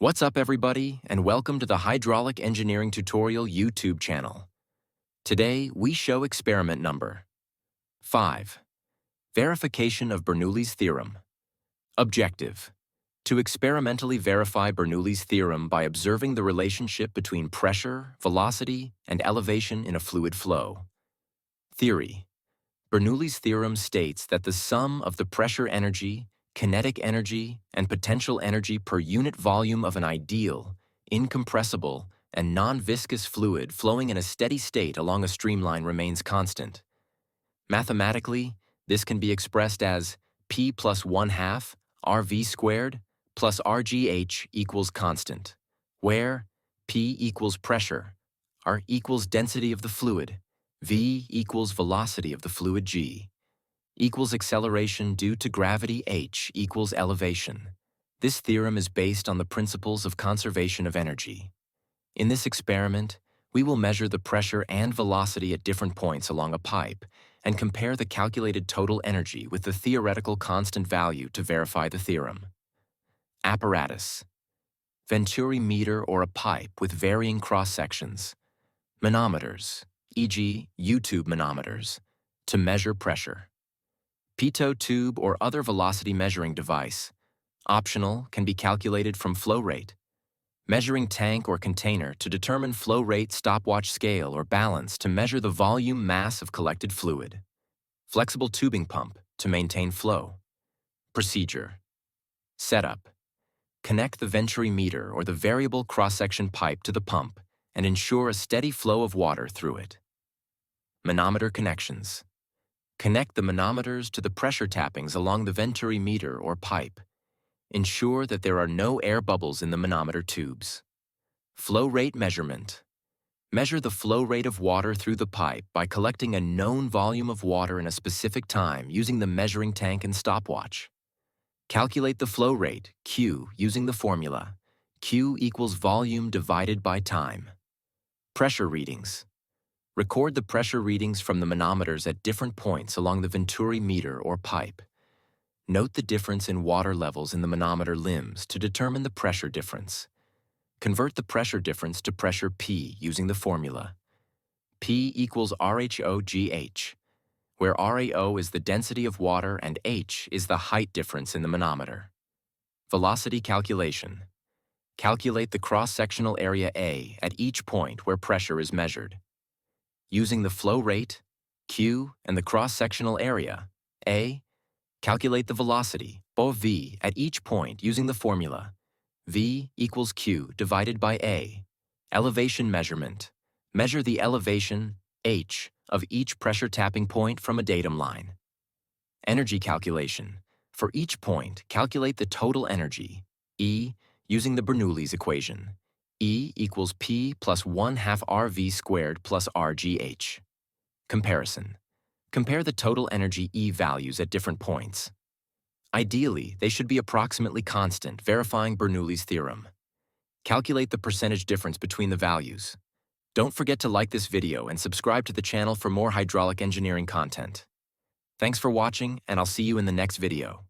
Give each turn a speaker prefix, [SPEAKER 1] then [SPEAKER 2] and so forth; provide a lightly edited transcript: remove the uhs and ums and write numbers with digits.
[SPEAKER 1] What's up, everybody, and welcome to the Hydraulic Engineering Tutorial YouTube channel. Today, we show experiment number 5. Verification of Bernoulli's theorem. Objective: to experimentally verify Bernoulli's theorem by observing the relationship between pressure, velocity, and elevation in a fluid flow. Theory: Bernoulli's theorem states that the sum of the pressure energy, kinetic energy, and potential energy per unit volume of an ideal, incompressible, and non-viscous fluid flowing in a steady state along a streamline remains constant. Mathematically, this can be expressed as P plus 1/2 RV squared plus RGH equals constant, where P equals pressure, R equals density of the fluid, V equals velocity of the fluid G, equals acceleration due to gravity H equals elevation. This theorem is based on the principles of conservation of energy. In this experiment, we will measure the pressure and velocity at different points along a pipe and compare the calculated total energy with the theoretical constant value to verify the theorem. Apparatus: Venturi meter or a pipe with varying cross-sections. Manometers, e.g. U-tube manometers, to measure pressure. Pitot tube or other velocity measuring device. Optional, can be calculated from flow rate. Measuring tank or container to determine flow rate, stopwatch scale or balance to measure the volume mass of collected fluid. Flexible tubing pump to maintain flow. Procedure: setup: connect the Venturi meter or the variable cross-section pipe to the pump and ensure a steady flow of water through it. Manometer connections: connect the manometers to the pressure tappings along the Venturi meter or pipe. Ensure that there are no air bubbles in the manometer tubes. Flow rate measurement: measure the flow rate of water through the pipe by collecting a known volume of water in a specific time using the measuring tank and stopwatch. Calculate the flow rate, Q, using the formula. Q equals volume divided by time. Pressure readings: record the pressure readings from the manometers at different points along the Venturi meter or pipe. Note the difference in water levels in the manometer limbs to determine the pressure difference. Convert the pressure difference to pressure P using the formula. P equals RHO/GH, where RAO is the density of water and H is the height difference in the manometer. Velocity calculation: calculate the cross-sectional area A at each point where pressure is measured. Using the flow rate, Q, and the cross-sectional area, A, calculate the velocity, V, at each point using the formula. V equals Q divided by A. Elevation measurement: measure the elevation, H, of each pressure tapping point from a datum line. Energy calculation: for each point, calculate the total energy, E, using the Bernoulli's equation. E equals P plus 1/2 RV squared plus RGH. Comparison: compare the total energy E values at different points. Ideally, they should be approximately constant, verifying Bernoulli's theorem. Calculate the percentage difference between the values. Don't forget to like this video and subscribe to the channel for more hydraulic engineering content. Thanks for watching, and I'll see you in the next video.